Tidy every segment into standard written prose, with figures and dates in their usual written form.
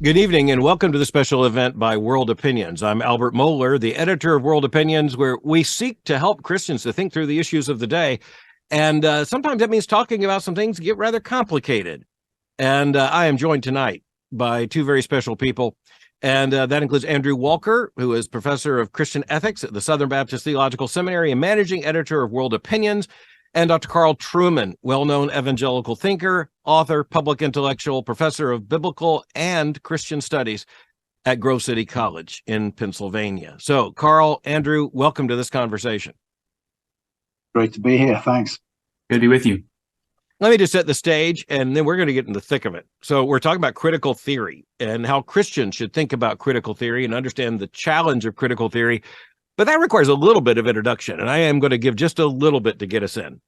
Good evening and welcome to the special event by World Opinions. I'm Albert Mohler, the editor of World Opinions, where we seek to help Christians to think through the issues of the day. And sometimes that means talking about some things that get rather complicated. And I am joined tonight by two very special people. And that includes Andrew Walker, who is professor of Christian ethics at the Southern Baptist Theological Seminary and managing editor of World Opinions, and Dr. Carl Trueman, well-known evangelical thinker, author, public intellectual, professor of biblical and Christian studies at Grove City College in Pennsylvania. So, Carl, Andrew, welcome to this conversation. Great to be here. Thanks. Good to be with you. Let me just set the stage, and then we're going to get in the thick of it. So we're talking about critical theory and how Christians should think about critical theory and understand the challenge of critical theory. But that requires a little bit of introduction, and I am going to give just a little bit to get us in.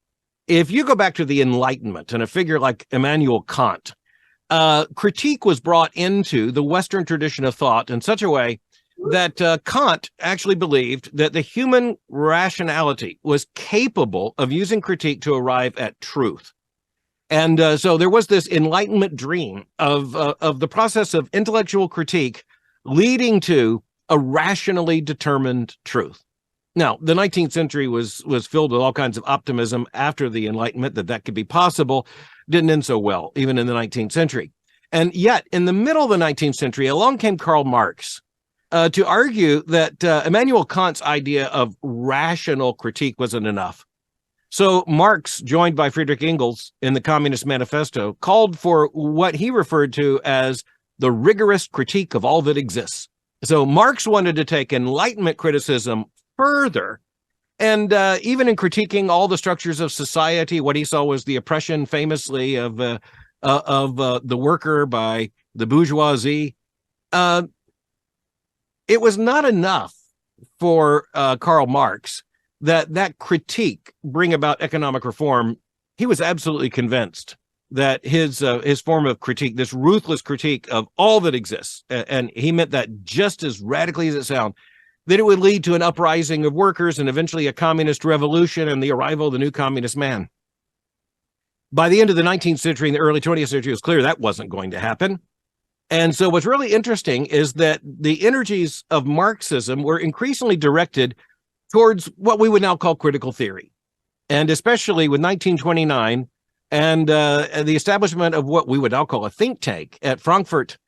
If you go back to the Enlightenment and a figure like Immanuel Kant, critique was brought into the Western tradition of thought in such a way that Kant actually believed that the human rationality was capable of using critique to arrive at truth. And so there was this Enlightenment dream of the process of intellectual critique leading to a rationally determined truth. Now, the 19th century was filled with all kinds of optimism after the Enlightenment that could be possible. Didn't end so well, even in the 19th century. And yet, in the middle of the 19th century, along came Karl Marx to argue that Immanuel Kant's idea of rational critique wasn't enough. So Marx, joined by Friedrich Engels in the Communist Manifesto, called for what he referred to as the rigorous critique of all that exists. So Marx wanted to take Enlightenment criticism further, and even in critiquing all the structures of society, what he saw was the oppression, famously, of the worker by the bourgeoisie. It was not enough for Karl Marx that critique bring about economic reform. He was absolutely convinced that his form of critique, this ruthless critique of all that exists, and he meant that just as radically as it sounds, that it would lead to an uprising of workers and eventually a communist revolution and the arrival of the new communist man. By the end of the 19th century and the early 20th century, it was clear that wasn't going to happen. And so what's really interesting is that the energies of Marxism were increasingly directed towards what we would now call critical theory. And especially with 1929 and the establishment of what we would now call a think tank at Frankfurt,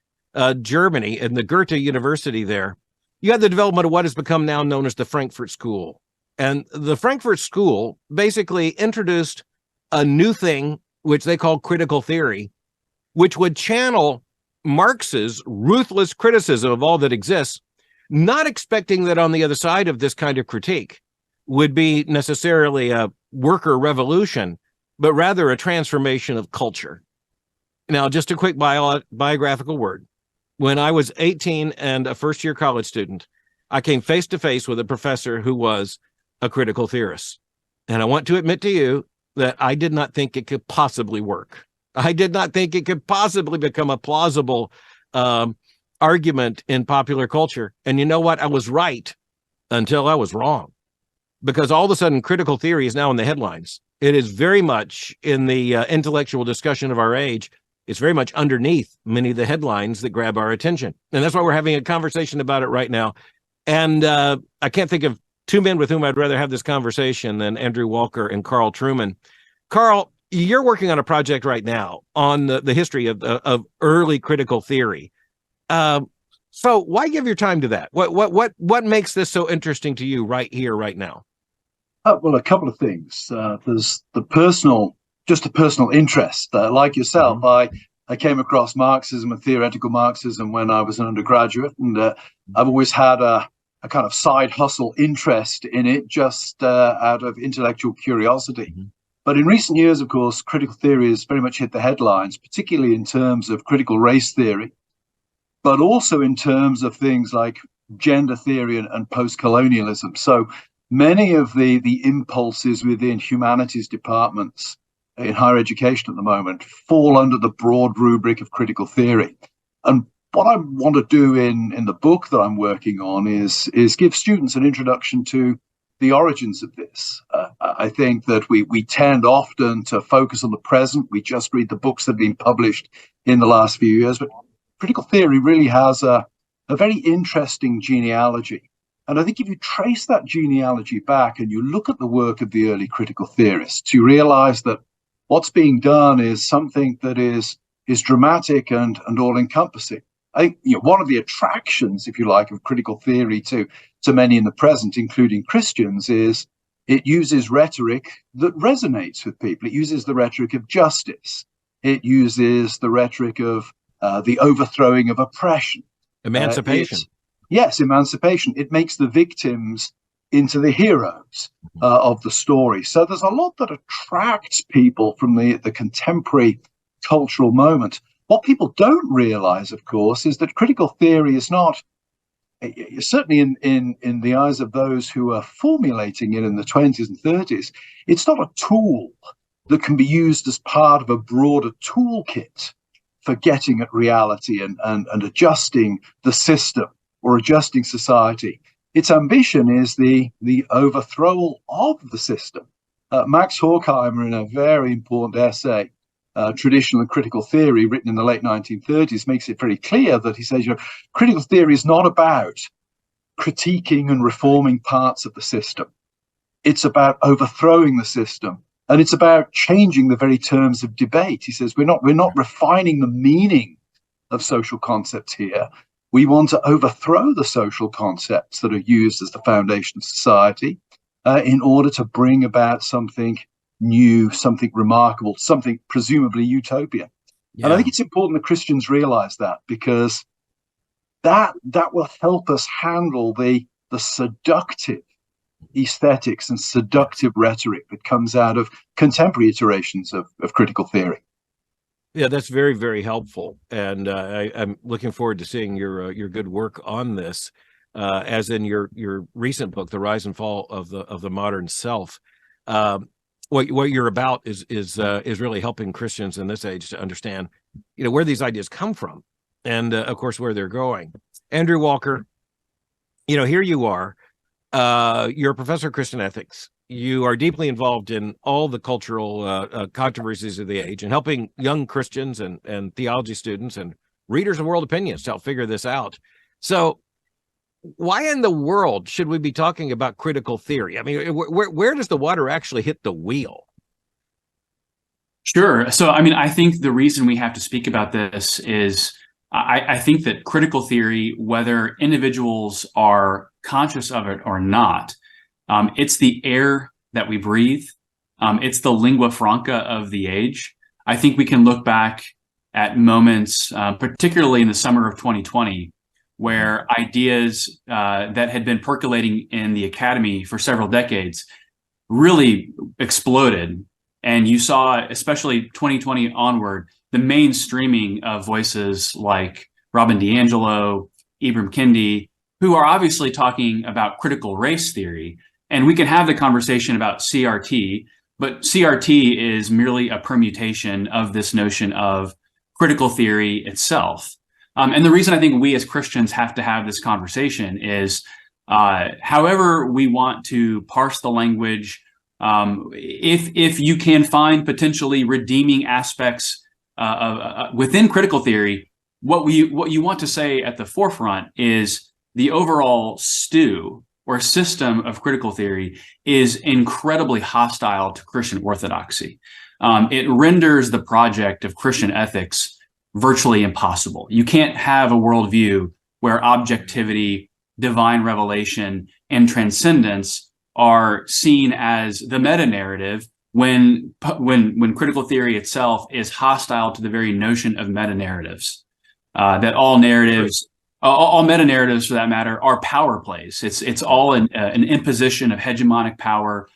Germany, in the Goethe University there, you had the development of what has become now known as the Frankfurt School. And the Frankfurt School basically introduced a new thing, which they call critical theory, which would channel Marx's ruthless criticism of all that exists, not expecting that on the other side of this kind of critique would be necessarily a worker revolution, but rather a transformation of culture. Now, just a quick biographical word. When I was 18 and a first-year college student, I came face-to-face with a professor who was a critical theorist. And I want to admit to you that I did not think it could possibly work. I did not think it could possibly become a plausible argument in popular culture. And you know what? I was right until I was wrong. Because all of a sudden, critical theory is now in the headlines. It is very much in the intellectual discussion of our age. It's very much underneath many of the headlines that grab our attention. And that's why we're having a conversation about it right now. And I can't think of two men with whom I'd rather have this conversation than Andrew Walker and Carl Trueman. Carl, you're working on a project right now on the history of early critical theory. So why give your time to that? What makes this so interesting to you right here, right now? Well, a couple of things. There's the personal interest. Like yourself, I came across Marxism and theoretical Marxism when I was an undergraduate, and I've always had a kind of side hustle interest in it, just out of intellectual curiosity. Mm-hmm. But in recent years, of course, critical theory has very much hit the headlines, particularly in terms of critical race theory, but also in terms of things like gender theory and post-colonialism. So many of the impulses within humanities departments in higher education at the moment fall under the broad rubric of critical theory. And what I want to do in the book that I'm working on is give students an introduction to the origins of this. I think that we tend often to focus on the present. We just read the books that have been published in the last few years, but critical theory really has a very interesting genealogy. And I think if you trace that genealogy back and you look at the work of the early critical theorists, you realize that what's being done is something that is dramatic and all-encompassing. I think one of the attractions, if you like, of critical theory to many in the present, including Christians, is it uses rhetoric that resonates with people. It uses the rhetoric of justice. It uses the rhetoric of the overthrowing of oppression. Emancipation. Yes, emancipation. It makes the victims into the heroes of the story. So there's a lot that attracts people from the contemporary cultural moment. What people don't realize, of course, is that critical theory is not, certainly in the eyes of those who are formulating it in the 20s and 30s, it's not a tool that can be used as part of a broader toolkit for getting at reality and adjusting the system or adjusting society. Its ambition is the overthrow of the system. Max Horkheimer, in a very important essay, Traditional and Critical Theory, written in the late 1930s, makes it very clear that he says, critical theory is not about critiquing and reforming parts of the system. It's about overthrowing the system, and it's about changing the very terms of debate. He says, we're not refining the meaning of social concepts here. We want to overthrow the social concepts that are used as the foundation of society in order to bring about something new, something remarkable, something presumably utopian. Yeah. And I think it's important that Christians realize that, because that will help us handle the seductive aesthetics and seductive rhetoric that comes out of contemporary iterations of critical theory. Yeah, that's very, very helpful, and I'm looking forward to seeing your good work on this, as in your recent book, "The Rise and Fall of the Modern Self." What you're about is really helping Christians in this age to understand, where these ideas come from, and of course where they're going. Andrew Walker, here you are. You're a professor of Christian ethics. You are deeply involved in all the cultural controversies of the age and helping young Christians and theology students and readers of world opinions to help figure this out. So why in the world should we be talking about critical theory? I mean, where does the water actually hit the wheel? Sure. So, I think the reason we have to speak about this is I think that critical theory, whether individuals are conscious of it or not, it's the air that we breathe. It's the lingua franca of the age. I think we can look back at moments, particularly in the summer of 2020, where ideas that had been percolating in the academy for several decades really exploded. And you saw, especially 2020 onward, the mainstreaming of voices like Robin DiAngelo, Ibram Kendi, who are obviously talking about critical race theory. And we can have the conversation about CRT, but CRT is merely a permutation of this notion of critical theory itself. And the reason I think we as Christians have to have this conversation is, however we want to parse the language, if you can find potentially redeeming aspects within critical theory, what you want to say at the forefront is the overall stew or system of critical theory is incredibly hostile to Christian orthodoxy. It renders the project of Christian ethics virtually impossible. You can't have a worldview where objectivity, divine revelation, and transcendence are seen as the meta-narrative when critical theory itself is hostile to the very notion of meta-narratives. That all narratives, all meta-narratives for that matter, are power plays. It's all an imposition of hegemonic power,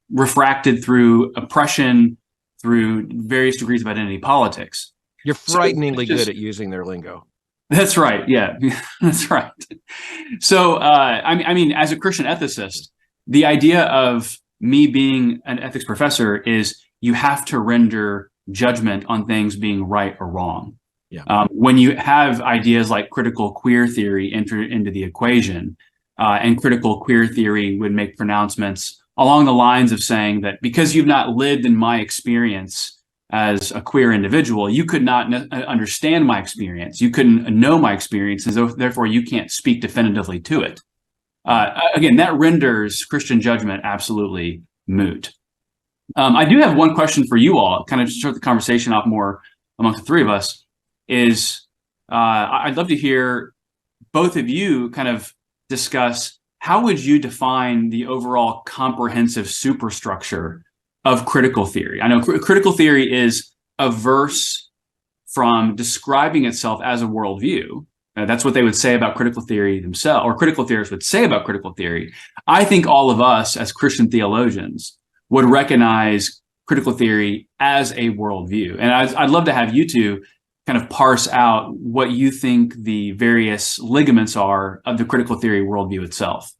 refracted through oppression, through various degrees of identity politics. You're frighteningly good at using their lingo. That's right. Yeah, that's right. So, I mean, as a Christian ethicist, the idea of me being an ethics professor is you have to render judgment on things being right or wrong. Yeah. When you have ideas like critical queer theory enter into the equation, and critical queer theory would make pronouncements along the lines of saying that because you've not lived in my experience, as a queer individual, you could not understand my experience. You couldn't know my experience, and so therefore you can't speak definitively to it. Again, that renders Christian judgment absolutely moot. I do have one question for you all, kind of to start the conversation off more amongst the three of us, is I'd love to hear both of you kind of discuss how would you define the overall comprehensive superstructure of critical theory. I know critical theory is averse from describing itself as a worldview. That's what they would say about critical theory themselves, or critical theorists would say about critical theory. I think all of us as Christian theologians would recognize critical theory as a worldview. And I'd love to have you two kind of parse out what you think the various ligaments are of the critical theory worldview itself.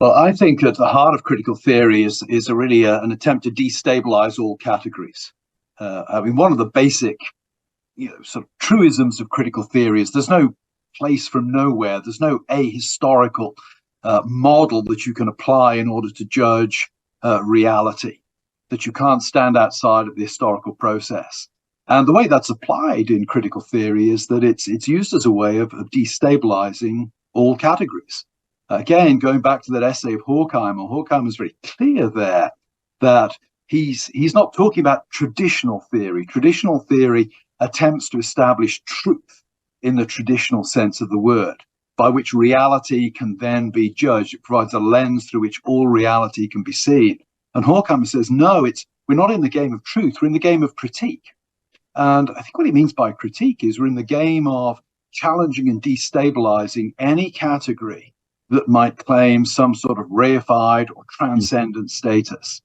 Well, I think at the heart of critical theory is really an attempt to destabilize all categories. I mean, one of the basic, sort of truisms of critical theory is there's no place from nowhere. There's no ahistorical model that you can apply in order to judge reality, that you can't stand outside of the historical process. And the way that's applied in critical theory is that it's used as a way of destabilizing all categories. Again, going back to that essay of Horkheimer is very clear there that he's not talking about traditional theory. Traditional theory attempts to establish truth in the traditional sense of the word, by which reality can then be judged. It provides a lens through which all reality can be seen. And Horkheimer says, no, we're not in the game of truth, we're in the game of critique. And I think what he means by critique is we're in the game of challenging and destabilizing any category that might claim some sort of reified or transcendent status.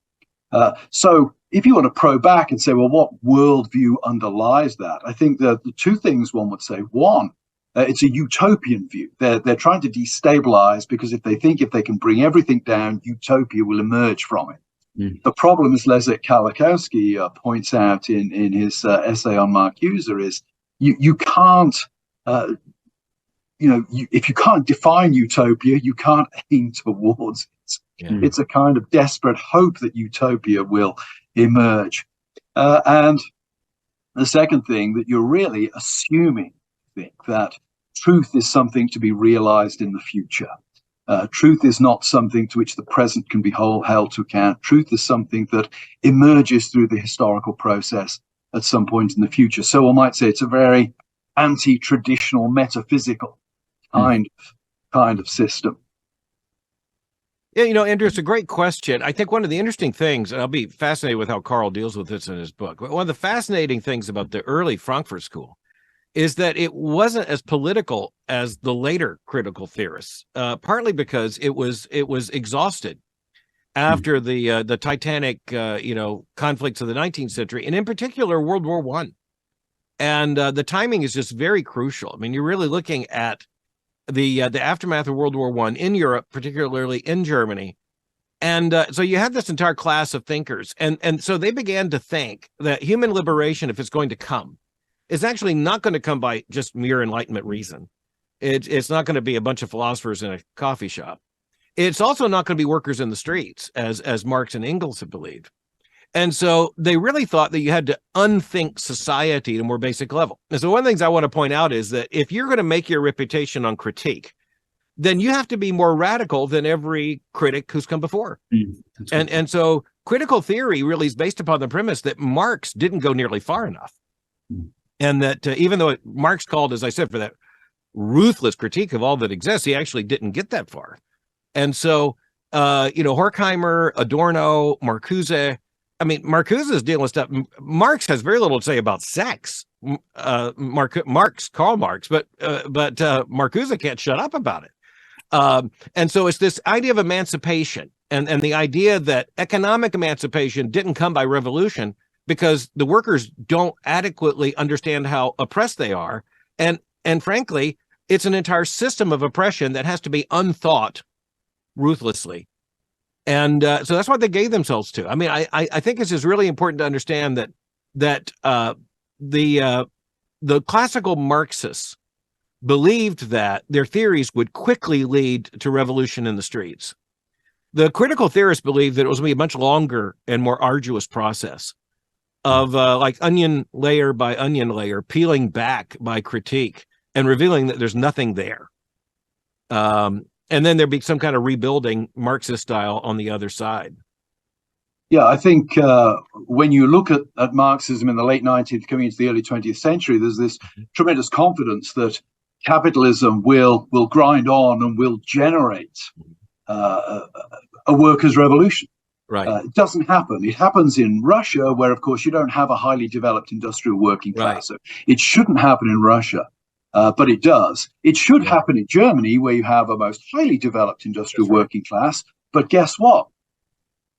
So if you want to probe back and say, well, what worldview underlies that? I think that the two things one would say. One, it's a utopian view. They're trying to destabilize because if they think if they can bring everything down, utopia will emerge from it. The problem, as Leszek Kolakowski points out in his essay on Marcuse, is you can't, if you can't define utopia, you can't aim towards it. Yeah. It's a kind of desperate hope that utopia will emerge. And the second thing, that you're really assuming, I think, that truth is something to be realized in the future. Truth is not something to which the present can be held to account. Truth is something that emerges through the historical process at some point in the future. So one might say it's a very anti-traditional metaphysical kind of system. Yeah, Andrew, it's a great question. I think one of the interesting things, and I'll be fascinated with how Carl deals with this in his book, but one of the fascinating things about the early Frankfurt School is that it wasn't as political as the later critical theorists, partly because it was exhausted after the titanic conflicts of the 19th century, and in particular World War I. And the timing is just very crucial. I mean, you're really looking at the aftermath of World War I in Europe, particularly in Germany. And so you had this entire class of thinkers, and so they began to think that human liberation, if it's going to come, is actually not going to come by just mere Enlightenment reason. It's not going to be a bunch of philosophers in a coffee shop. It's also not going to be workers in the streets, as Marx and Engels have believed. And so they really thought that you had to unthink society at a more basic level. And so one of the things I want to point out is that if you're going to make your reputation on critique, then you have to be more radical than every critic who's come before. And so critical theory really is based upon the premise that Marx didn't go nearly far enough. And that even though Marx called, as I said, for that ruthless critique of all that exists, he actually didn't get that far. And so, Horkheimer, Adorno, Marcuse, I mean, Marcuse is dealing with stuff. Marx has very little to say about sex. Karl Marx, but Marcuse can't shut up about it. And so it's this idea of emancipation and the idea that economic emancipation didn't come by revolution because the workers don't adequately understand how oppressed they are. And frankly, it's an entire system of oppression that has to be unthought ruthlessly. And so that's what they gave themselves to. I mean, I think it's just really important to understand that the classical Marxists believed that their theories would quickly lead to revolution in the streets. The critical theorists believed that it was going to be a much longer and more arduous process. of like onion layer by onion layer, peeling back by critique and revealing that there's nothing there. And then there'd be some kind of rebuilding Marxist style on the other side. Yeah, I think when you look at Marxism in the late 19th, coming into the early 20th century, there's this tremendous confidence that capitalism will grind on and will generate a workers' revolution. Right. It doesn't happen. It happens in Russia, where, of course, you don't have a highly developed industrial working class. Right. So it shouldn't happen in Russia, but it does. It should happen in Germany, where you have a most highly developed industrial working class. But guess what?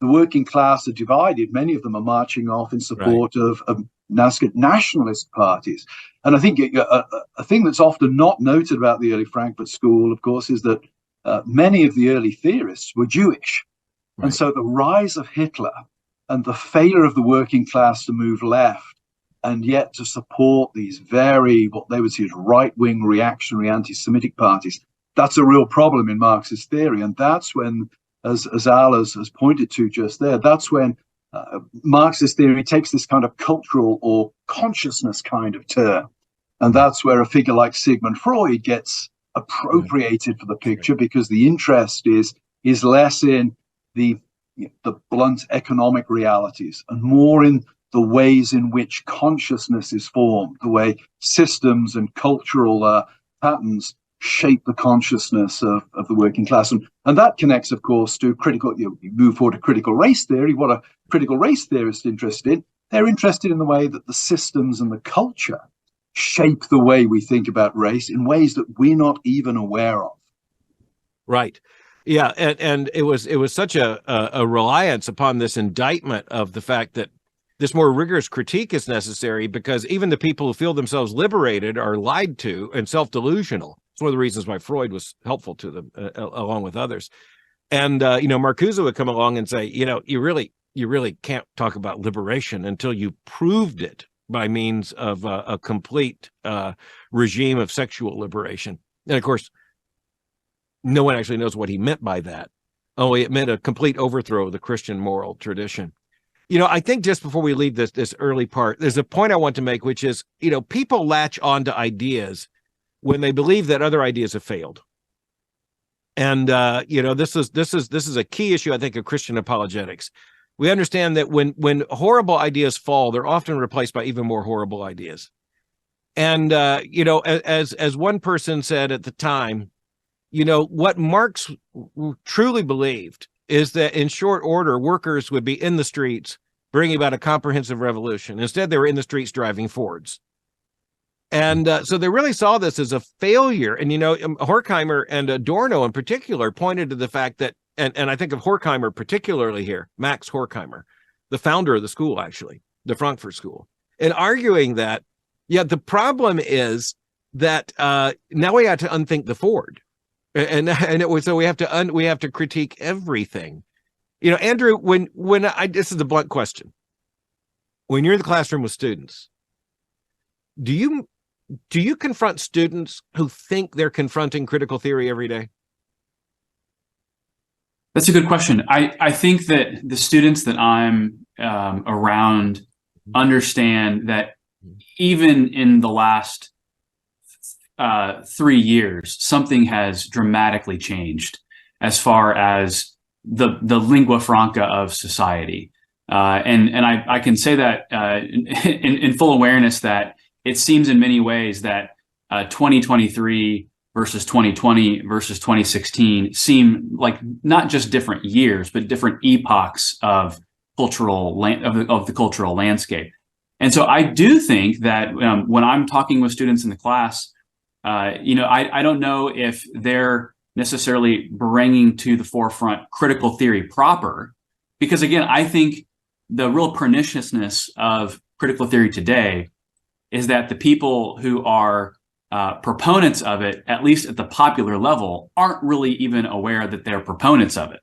The working class are divided. Many of them are marching off in support of nationalist parties. And I think a thing that's often not noted about the early Frankfurt School, of course, is that many of the early theorists were Jewish. Right. And so the rise of Hitler and the failure of the working class to move left and yet to support these very, what they would see as right-wing reactionary anti-Semitic parties, that's a real problem in Marxist theory. And that's when, as Al has pointed to just there, that's when Marxist theory takes this kind of cultural or consciousness kind of turn. And that's where a figure like Sigmund Freud gets appropriated for the picture, because the interest is less in the blunt economic realities and more in the ways in which consciousness is formed, the way systems and cultural patterns shape the consciousness of the working class. And that connects, of course, to critical, you move forward to critical race theory. What are critical race theorists interested in? They're interested in the way that the systems and the culture shape the way we think about race in ways that we're not even aware of. Right. Yeah. And it was such a reliance upon this indictment of the fact that this more rigorous critique is necessary, because even the people who feel themselves liberated are lied to and self-delusional. It's one of the reasons why Freud was helpful to them, along with others. And, Marcuse would come along and say, you really can't talk about liberation until you proved it by means of a complete regime of sexual liberation. And of course, no one actually knows what he meant by that. Only it meant a complete overthrow of the Christian moral tradition. I think just before we leave this early part, there's a point I want to make, which is, people latch on to ideas when they believe that other ideas have failed. And, this is a key issue, I think, of Christian apologetics. We understand that when horrible ideas fall, they're often replaced by even more horrible ideas. And, as one person said at the time, what Marx truly believed is that in short order, workers would be in the streets bringing about a comprehensive revolution. Instead, they were in the streets driving Fords. And so they really saw this as a failure. And, Horkheimer and Adorno in particular pointed to the fact that, and I think of Horkheimer particularly here, Max Horkheimer, the founder of the school, actually, the Frankfurt School, and arguing that, the problem is that now we have to unthink the Ford. So we have to critique everything. Andrew, this is a blunt question. When you're in the classroom with students, do you confront students who think they're confronting critical theory every day? That's a good question. I think that the students that I'm around understand that even in the last 3 years, something has dramatically changed as far as the lingua franca of society. And I can say that in full awareness that it seems in many ways that 2023 versus 2020 versus 2016 seem like not just different years, but different epochs of the cultural landscape. And so I do think that when I'm talking with students in the class, I don't know if they're necessarily bringing to the forefront critical theory proper, because again, I think the real perniciousness of critical theory today is that the people who are proponents of it, at least at the popular level, aren't really even aware that they're proponents of it.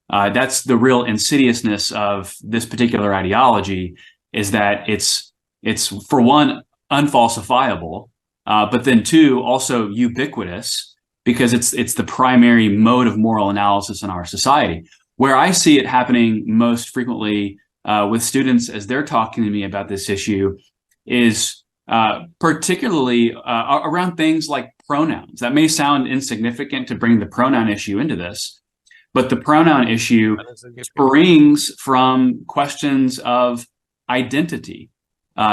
That's the real insidiousness of this particular ideology, is that it's for one, unfalsifiable, but then two, also ubiquitous, because it's the primary mode of moral analysis in our society. Where I see it happening most frequently with students as they're talking to me about this issue is particularly around things like pronouns. That may sound insignificant to bring the pronoun issue into this, but the pronoun issue springs from questions of identity,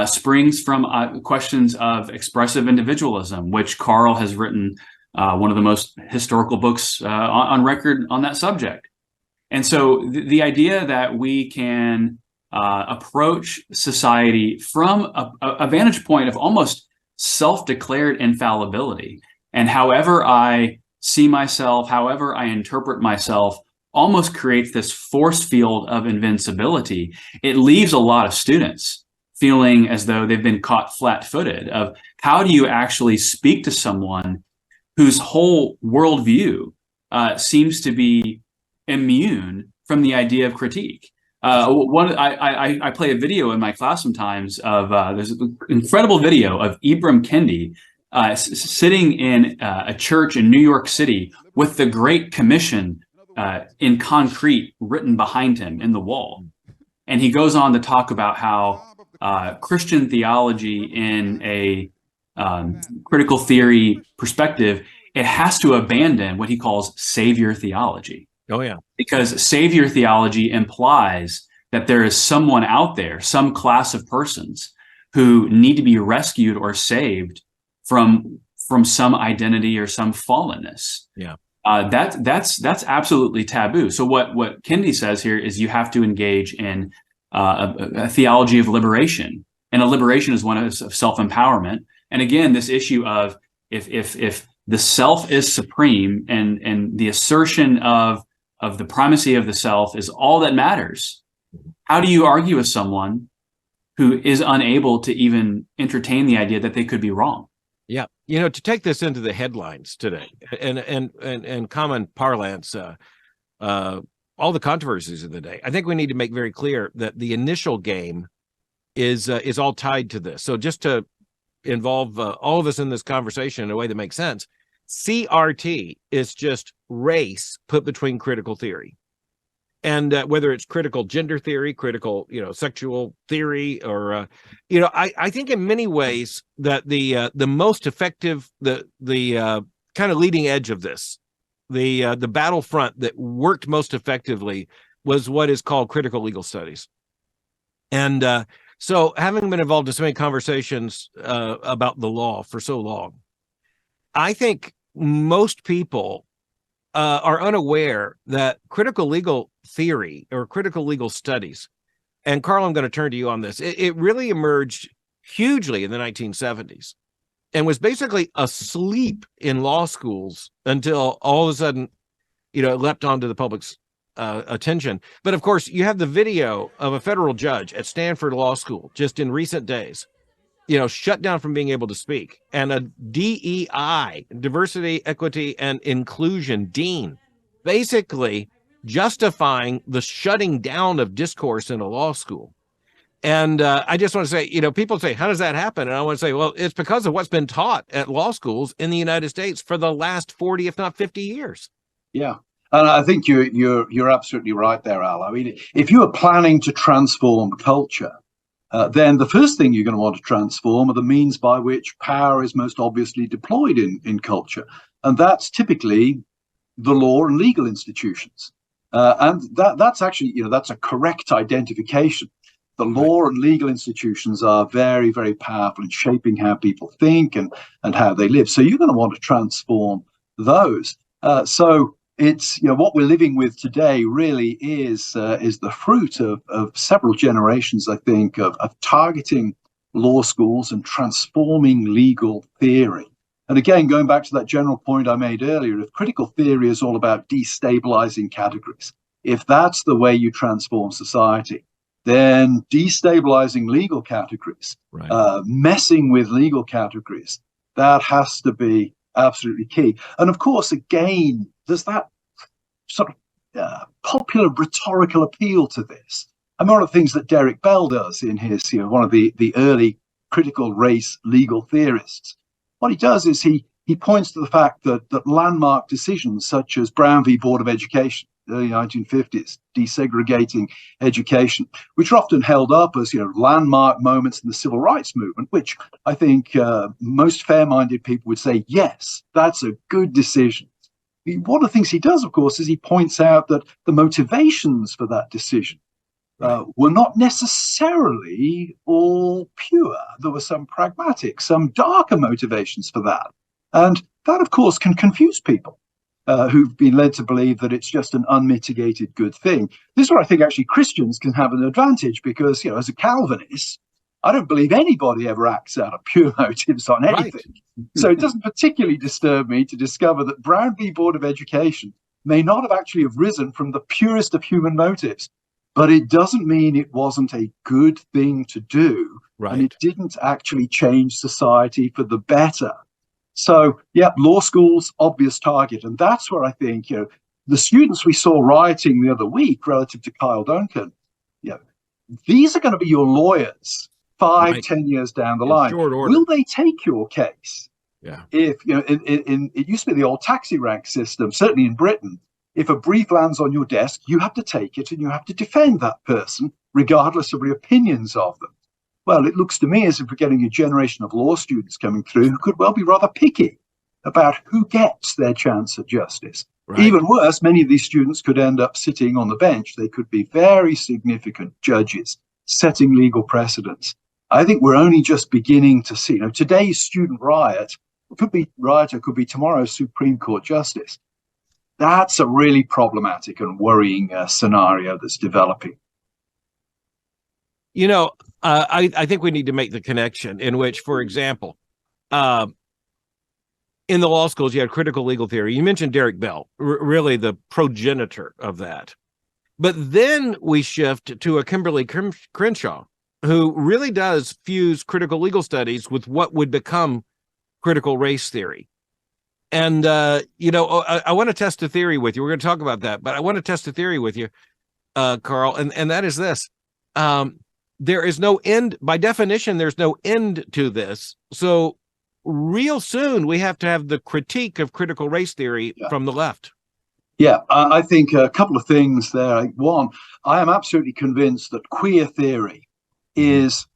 springs from questions of expressive individualism, which Carl has written one of the most historical books on record on that subject. And so the idea that we can approach society from a vantage point of almost self-declared infallibility, and however I see myself, however I interpret myself, almost creates this force field of invincibility. It leaves a lot of students feeling as though they've been caught flat-footed of how do you actually speak to someone whose whole worldview seems to be immune from the idea of critique. I play a video in my class sometimes of there's an incredible video of Ibram Kendi sitting in a church in New York City with the Great Commission in concrete written behind him in the wall. And he goes on to talk about how Christian theology in a critical theory perspective, it has to abandon what he calls savior theology. Oh, yeah. Because savior theology implies that there is someone out there, some class of persons who need to be rescued or saved from some identity or some fallenness. Yeah. That's absolutely taboo. So what Kendi says here is you have to engage in a theology of liberation, and a liberation is one of self-empowerment. And again, this issue of if the self is supreme and the assertion of the primacy of the self is all that matters, how do you argue with someone who is unable to even entertain the idea that they could be wrong? Yeah. To take this into the headlines today and common parlance, all the controversies of the day, I think we need to make very clear that the initial game is all tied to this. So just to involve all of us in this conversation in a way that makes sense, CRT is just race put between critical theory. And whether it's critical gender theory, critical, sexual theory, or, I think in many ways that the most effective, the kind of leading edge of this, the battlefront that worked most effectively was what is called critical legal studies. And so having been involved in so many conversations about the law for so long, I think most people are unaware that critical legal theory or critical legal studies, and Carl, I'm going to turn to you on this, it really emerged hugely in the 1970s and was basically asleep in law schools until all of a sudden, it leapt onto the public's attention. But of course, you have the video of a federal judge at Stanford Law School just in recent days, shut down from being able to speak, and a DEI, diversity, equity, and inclusion dean, basically justifying the shutting down of discourse in a law school. And I just want to say, people say, how does that happen? And I want to say, well, it's because of what's been taught at law schools in the United States for the last 40, if not 50 years. Yeah. And I think you're absolutely right there, Al. I mean, if you are planning to transform culture, then the first thing you're going to want to transform are the means by which power is most obviously deployed in culture. And that's typically the law and legal institutions. And that's actually, that's a correct identification. The law and legal institutions are very, very powerful in shaping how people think and how they live. So you're going to want to transform those. So it's, what we're living with today really is the fruit of several generations, I think, of targeting law schools and transforming legal theory. And again, going back to that general point I made earlier, if critical theory is all about destabilizing categories, if that's the way you transform society, then destabilizing legal categories, right, messing with legal categories, that has to be absolutely key. And of course, again, there's that sort of popular rhetorical appeal to this. I mean, one of the things that Derek Bell does in his, one of the early critical race legal theorists, what he does is he points to the fact that landmark decisions such as Brown v. Board of Education, early 1950s, desegregating education, which are often held up as landmark moments in the civil rights movement, which I think most fair-minded people would say, yes, that's a good decision. One of the things he does, of course, is he points out that the motivations for that decision were not necessarily all pure. There were some pragmatic, some darker motivations for that. And that, of course, can confuse people who've been led to believe that it's just an unmitigated good thing. This is where I think actually Christians can have an advantage because, as a Calvinist, I don't believe anybody ever acts out of pure motives on anything. Right. So it doesn't particularly disturb me to discover that Brown v. Board of Education may not have actually have risen from the purest of human motives, but it doesn't mean it wasn't a good thing to do. Right. And it didn't actually change society for the better. So, yeah, law schools, obvious target. And that's where I think, the students we saw rioting the other week relative to Kyle Duncan, these are going to be your lawyers 5, 10 years down the line. Will they take your case? Yeah. If, it used to be the old taxi rank system, certainly in Britain. If a brief lands on your desk, you have to take it and you have to defend that person, regardless of your opinions of them. Well, it looks to me as if we're getting a generation of law students coming through who could well be rather picky about who gets their chance at justice. Right. Even worse, many of these students could end up sitting on the bench. They could be very significant judges, setting legal precedents. I think we're only just beginning to see. Today's student rioter could be tomorrow's Supreme Court justice. That's a really problematic and worrying scenario that's developing. I think we need to make the connection in which, for example, in the law schools, you had critical legal theory. You mentioned Derek Bell, really the progenitor of that. But then we shift to a Kimberly Crenshaw, who really does fuse critical legal studies with what would become critical race theory. And, I want to test a theory with you. We're going to talk about that, but I want to test a theory with you, Carl, and that is this. There is no end. By definition, there's no end to this. So real soon, we have to have the critique of critical race theory from the left. Yeah, I think a couple of things there. One, I am absolutely convinced that queer theory is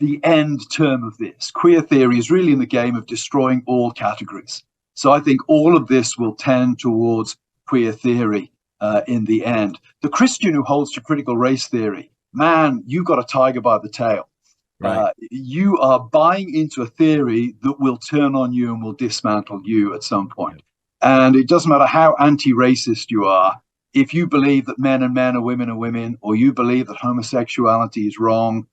the end term of this. Queer theory is really in the game of destroying all categories. So I think all of this will tend towards queer theory in the end. The Christian who holds to critical race theory, man, you've got a tiger by the tail. Right. You are buying into a theory that will turn on you and will dismantle you at some point. And it doesn't matter how anti-racist you are. If you believe that men and men are women, or you believe that homosexuality is wrong,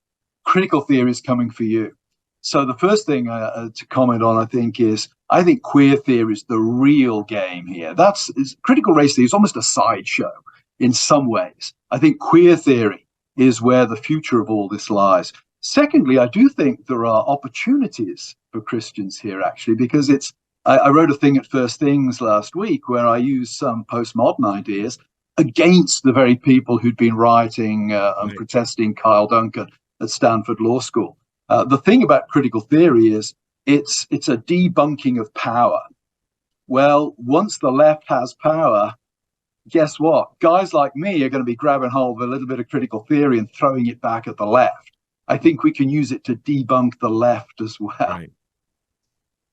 critical theory is coming for you. So the first thing to comment on, I think queer theory is the real game here. Critical race theory is almost a sideshow in some ways. I think queer theory is where the future of all this lies. Secondly, I do think there are opportunities for Christians here, actually, because I wrote a thing at First Things last week where I used some postmodern ideas against the very people who'd been rioting and protesting Kyle Duncan at Stanford Law School. The thing about critical theory is it's a debunking of power. Well, once the left has power, guess what? Guys like me are going to be grabbing hold of a little bit of critical theory and throwing it back at the left. I think we can use it to debunk the left as well. Right.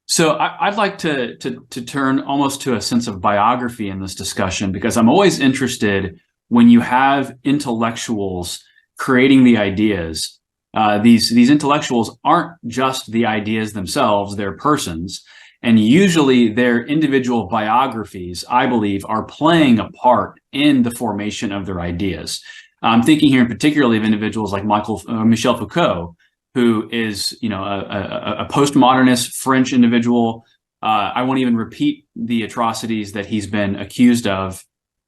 So I'd like to turn almost to a sense of biography in this discussion, because I'm always interested when you have intellectuals creating the ideas. These intellectuals aren't just the ideas themselves, they're persons. And usually their individual biographies, I believe, are playing a part in the formation of their ideas. I'm thinking here particularly of individuals like Michel Foucault, who is, a postmodernist French individual. I won't even repeat the atrocities that he's been accused of.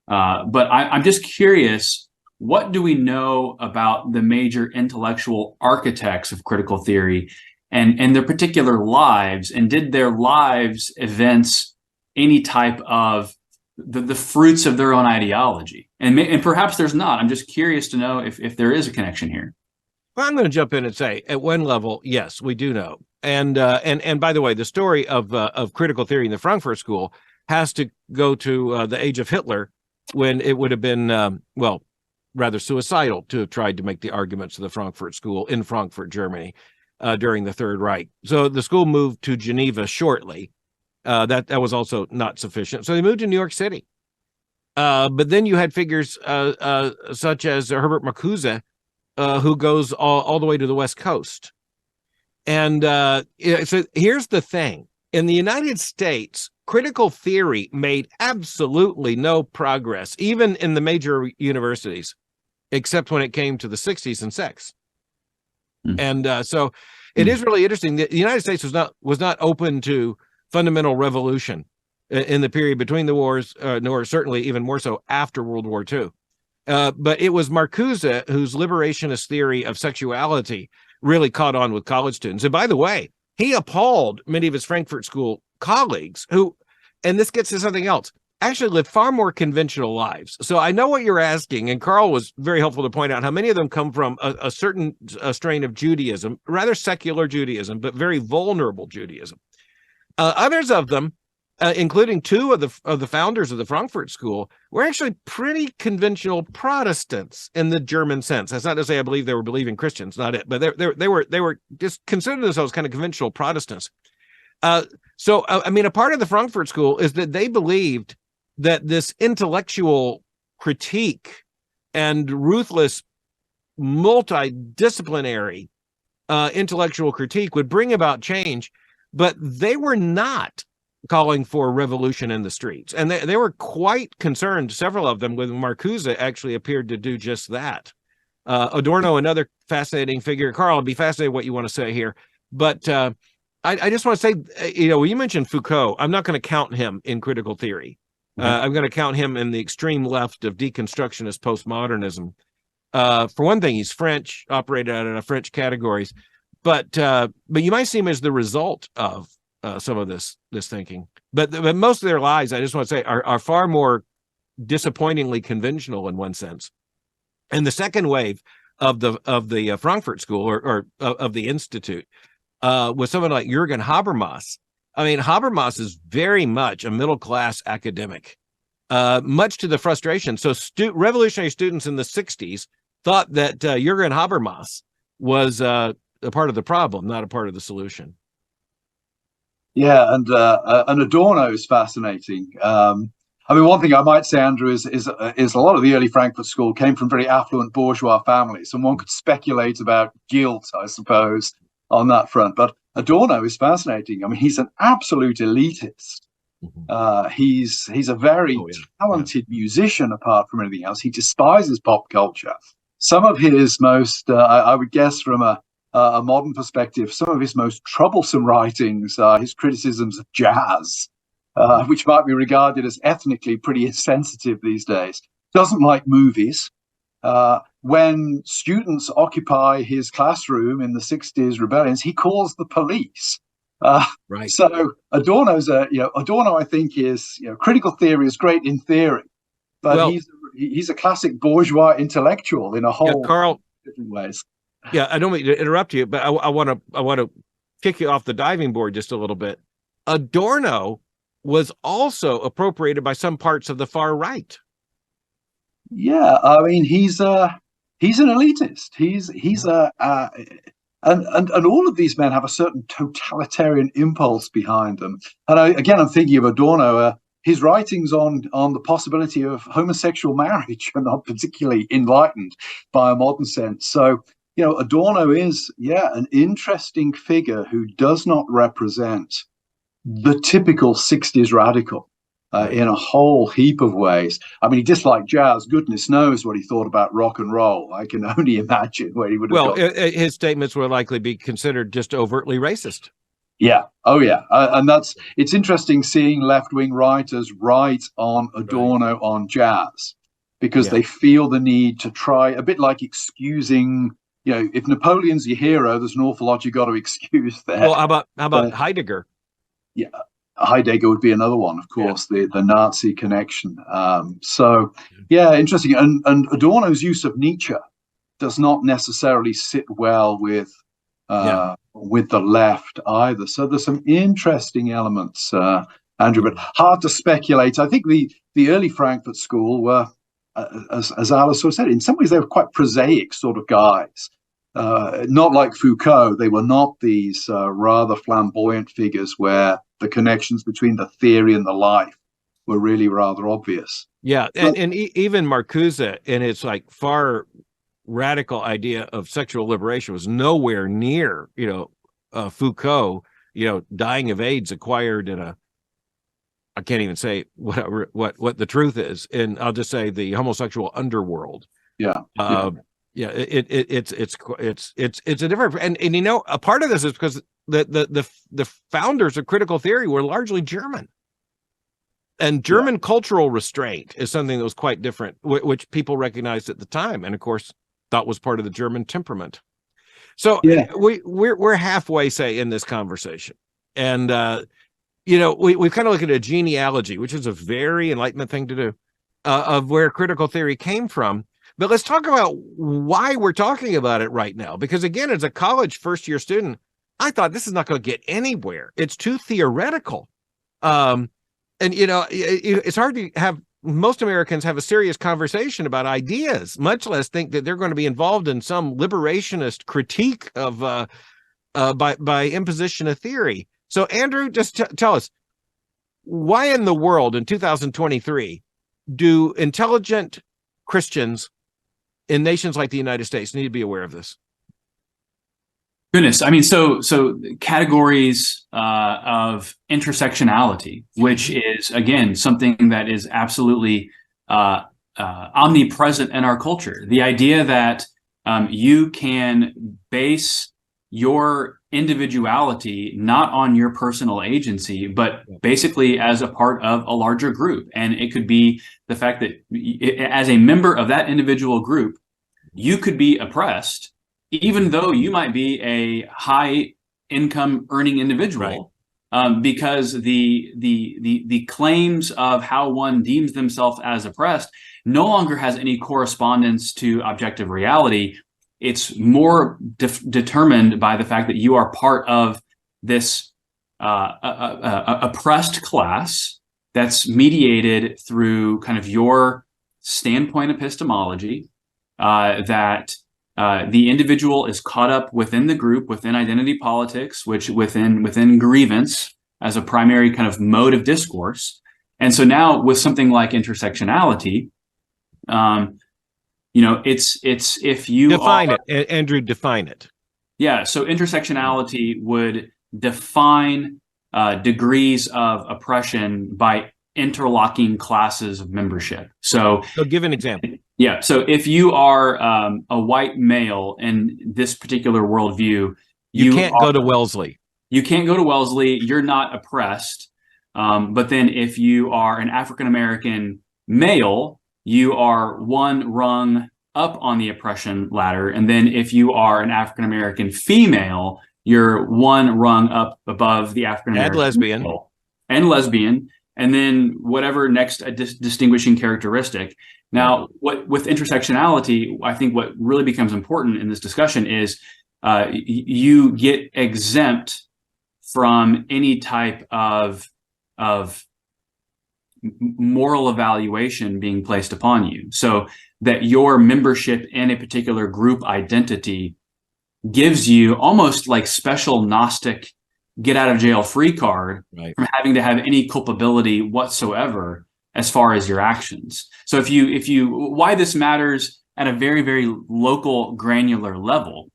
But I'm just curious, what do we know about the major intellectual architects of critical theory and their particular lives? And did their lives evince any type of the fruits of their own ideology? And perhaps there's not. I'm just curious to know if there is a connection here. Well, I'm going to jump in and say, at one level, yes, we do know. And by the way, the story of critical theory in the Frankfurt School has to go to the age of Hitler when it would have been, well, rather suicidal to have tried to make the arguments of the Frankfurt School in Frankfurt, Germany, during the Third Reich. So the school moved to Geneva shortly. That was also not sufficient. So they moved to New York City. But then you had figures such as Herbert Marcuse, who goes all the way to the West Coast. And so here's the thing. In the United States, critical theory made absolutely no progress, even in the major universities, except when it came to the 60s and sex. And so it is really interesting that the United States was not open to fundamental revolution in the period between the wars, nor certainly even more so after World War II. But it was Marcuse whose liberationist theory of sexuality really caught on with college students. And by the way, he appalled many of his Frankfurt School colleagues who, and this gets to something else, actually lived far more conventional lives. So I know what you're asking, and Carl was very helpful to point out how many of them come from a certain strain of Judaism, rather secular Judaism, but very vulnerable Judaism. Others of them, including two of the founders of the Frankfurt School, were actually pretty conventional Protestants in the German sense. That's not to say I believe they were believing Christians, not it, but they were just considered themselves kind of conventional Protestants. So I mean, a part of the Frankfurt School is that they believed that this intellectual critique and ruthless multidisciplinary intellectual critique would bring about change, but they were not calling for revolution in the streets. And they were quite concerned, several of them, when Marcuse actually appeared to do just that. Adorno, another fascinating figure. Carl, I'd be fascinated what you want to say here. But I just want to say, when you mentioned Foucault, I'm not going to count him in critical theory. I'm going to count him in the extreme left of deconstructionist postmodernism. For one thing, he's French, operated out of French categories. But you might see him as the result of some of this thinking. But most of their lives, I just want to say, are far more disappointingly conventional in one sense. And the second wave of the Frankfurt School or of the Institute was someone like Jürgen Habermas. I mean, Habermas is very much a middle-class academic, much to the frustration. So revolutionary students in the 60s thought that Jürgen Habermas was a part of the problem, not a part of the solution. Yeah, and Adorno is fascinating. I mean, one thing I might say, Andrew, is a lot of the early Frankfurt School came from very affluent bourgeois families, and one could speculate about guilt, I suppose, on that front. But Adorno is fascinating. I mean, he's an absolute elitist. He's a very talented musician, apart from anything else. He despises pop culture. Some of his most, I would guess, from a modern perspective, some of his most troublesome writings are his criticisms of jazz, which might be regarded as ethnically pretty insensitive these days. Doesn't like movies. When students occupy his classroom in the 60s rebellions, he calls the police. Right. So Adorno's Adorno, I think, is, critical theory is great in theory, but he's a classic bourgeois intellectual in a whole Carl, different ways. Yeah, I don't mean to interrupt you, but I want to kick you off the diving board just a little bit. Adorno was also appropriated by some parts of the far right. Yeah, I mean, he's an elitist. And all of these men have a certain totalitarian impulse behind them. And I'm thinking of Adorno. His writings on the possibility of homosexual marriage are not particularly enlightened by a modern sense. So, Adorno is, an interesting figure who does not represent the typical 60s radical in a whole heap of ways. I mean, he disliked jazz. Goodness knows what he thought about rock and roll. I can only imagine where he would have gone. His statements will likely be considered just overtly racist. Yeah. Oh, yeah. And it's interesting seeing left-wing writers write on Adorno on jazz, because they feel the need to try, a bit like excusing, if Napoleon's your hero, there's an awful lot you got to excuse there. Well, how about Heidegger? Yeah, Heidegger would be another one, of course, the Nazi connection. Interesting. And Adorno's use of Nietzsche does not necessarily sit well with the left either. So there's some interesting elements Andrew, but hard to speculate. I think the early Frankfurt School were, as Alice sort of said, in some ways they were quite prosaic sort of guys. Not like Foucault. They were not these rather flamboyant figures where the connections between the theory and the life were really rather obvious. Yeah, and even Marcuse in its like far radical idea of sexual liberation was nowhere near, Foucault, dying of AIDS acquired in I can't even say what the truth is, and I'll just say the homosexual underworld. Yeah. It's a different, and a part of this is because the founders of critical theory were largely German. And German cultural restraint is something that was quite different, which people recognized at the time, and of course thought was part of the German temperament. So we're halfway, say, in this conversation, and we kind of look at a genealogy, which is a very Enlightenment thing to do, of where critical theory came from. But let's talk about why we're talking about it right now, because again, as a college first-year student, I thought this is not going to get anywhere. It's too theoretical. And, it's hard to have most Americans have a serious conversation about ideas, much less think that they're going to be involved in some liberationist critique of by imposition of theory. So, Andrew, just tell us, why in the world in 2023 do intelligent Christians in nations like the United States need to be aware of this? Goodness, I mean, so categories of intersectionality, which is again something that is absolutely omnipresent in our culture. The idea that you can base your individuality not on your personal agency, but basically as a part of a larger group, and it could be the fact that as a member of that individual group, you could be oppressed, even though you might be a high income earning individual, because the claims of how one deems themselves as oppressed no longer has any correspondence to objective reality. It's more determined by the fact that you are part of this oppressed class that's mediated through kind of your standpoint epistemology, that the individual is caught up within the group, within identity politics, which within grievance as a primary kind of mode of discourse. And so now with something like intersectionality, it's if you define it, Andrew, define it. Yeah, so intersectionality would define degrees of oppression by interlocking classes of membership. So give an example. Yeah. So if you are a white male in this particular worldview, you can't go to Wellesley. You can't go to Wellesley. You're not oppressed. But then if you are an African-American male, you are one rung up on the oppression ladder. And then if you are an African-American female, you're one rung up above the African-American and lesbian. And then whatever next distinguishing characteristic. Now, with intersectionality, I think what really becomes important in this discussion is you get exempt from any type of moral evaluation being placed upon you, so that your membership in a particular group identity gives you almost like special Gnostic get out of jail free card from having to have any culpability whatsoever as far as your actions. So if you why this matters at a very, very local granular level,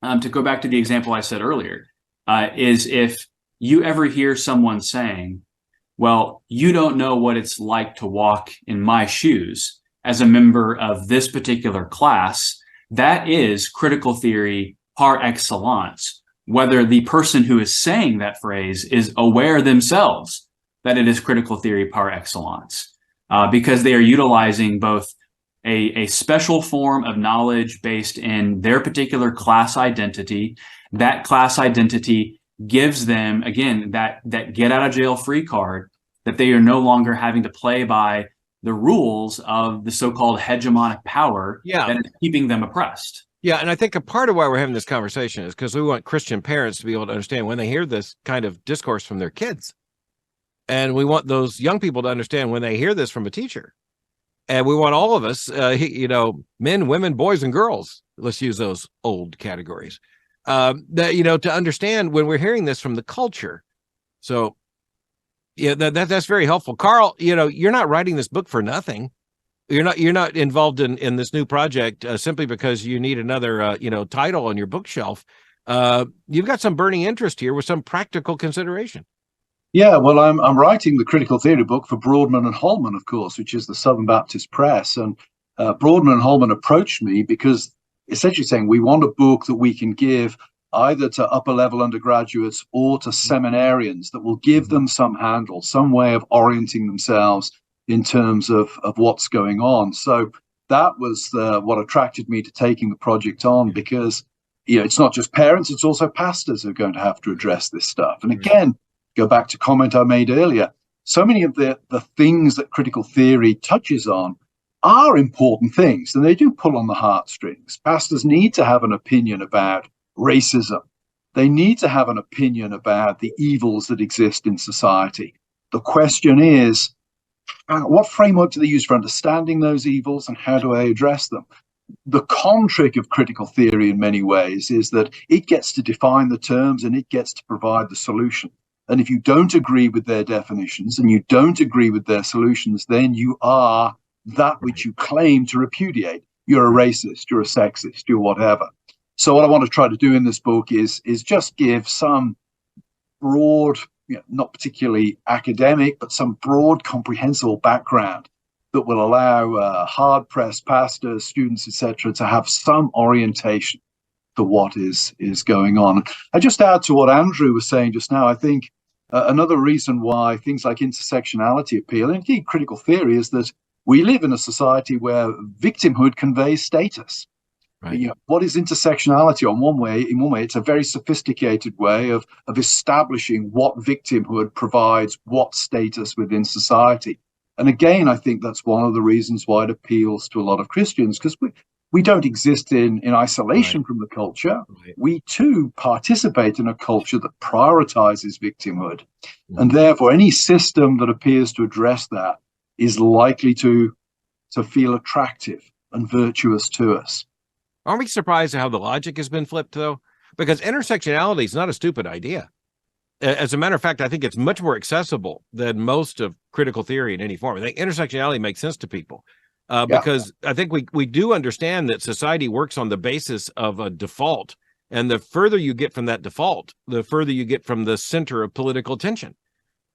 to go back to the example I said earlier, is if you ever hear someone saying, well, you don't know what it's like to walk in my shoes as a member of this particular class, that is critical theory par excellence, whether the person who is saying that phrase is aware themselves that it is critical theory par excellence, because they are utilizing both a special form of knowledge based in their particular class identity. That class identity gives them, again, that get out of jail free card, that they are no longer having to play by the rules of the so-called hegemonic power that is keeping them oppressed. Yeah, and I think a part of why we're having this conversation is because we want Christian parents to be able to understand when they hear this kind of discourse from their kids. And we want those young people to understand when they hear this from a teacher. And we want all of us, men, women, boys, and girls, let's use those old categories, that, to understand when we're hearing this from the culture. So, yeah, that's very helpful. Carl, you're not writing this book for nothing. You're not involved in this new project simply because you need another, title on your bookshelf. You've got some burning interest here with some practical consideration. Yeah, well, I'm writing the critical theory book for Broadman and Holman, of course, which is the Southern Baptist Press. And Broadman and Holman approached me because essentially saying we want a book that we can give either to upper level undergraduates or to seminarians that will give them some handle, some way of orienting themselves in terms of what's going on. So that was what attracted me to taking the project on, because it's not just parents, it's also pastors who are going to have to address this stuff. And again, go back to comment I made earlier, so many of the things that critical theory touches on are important things, and they do pull on the heartstrings. Pastors need to have an opinion about racism. They need to have an opinion about the evils that exist in society. The question is, what framework do they use for understanding those evils, and how do they address them? The con trick of critical theory in many ways is that it gets to define the terms and it gets to provide the solution. And if you don't agree with their definitions and you don't agree with their solutions, then you are that which you claim to repudiate. You're a racist, you're a sexist, you're whatever. So what I want to try to do in this book is just give some broad, not particularly academic, but some broad, comprehensible background that will allow hard-pressed pastors, students, etc., to have some orientation to what is going on. I just add to what Andrew was saying just now. I think another reason why things like intersectionality appeal, and indeed critical theory, is that we live in a society where victimhood conveys status. Right. What is intersectionality? In one way, it's a very sophisticated way of establishing what victimhood provides, what status within society. And again, I think that's one of the reasons why it appeals to a lot of Christians, because we don't exist in isolation from the culture. Right. We too participate in a culture that prioritizes victimhood. Mm-hmm. And therefore, any system that appears to address that is likely to feel attractive and virtuous to us. Aren't we surprised at how the logic has been flipped, though? Because intersectionality is not a stupid idea. As a matter of fact, I think it's much more accessible than most of critical theory in any form. I think intersectionality makes sense to people because I think we do understand that society works on the basis of a default. And the further you get from that default, the further you get from the center of political tension.